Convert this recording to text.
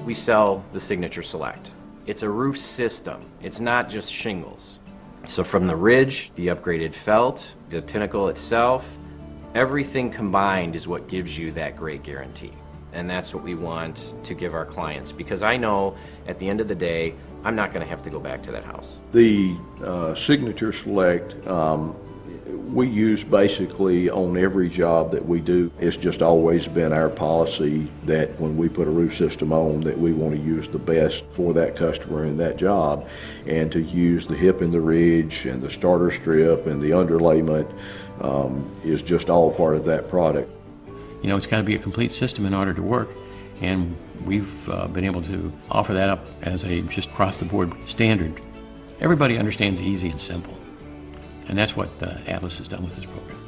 we sell the Signature Select. It's a roof system. It's not just shingles. So from the ridge, the upgraded felt, the pinnacle itself, everything combined is what gives you that great guarantee. And that's what we want to give our clients, because I know at the end of the day, I'm not going to have to go back to that house. The Signature Select, we use basically on every job that we do. It's just always been our policy that when we put a roof system on, that we want to use the best for that customer in that job, and to use the hip and the ridge and the starter strip and the underlayment is just all part of that product. You know, it's got to be a complete system in order to work, and we've been able to offer that up as a just across-the-board standard. Everybody understands easy and simple, and that's what Atlas has done with this program.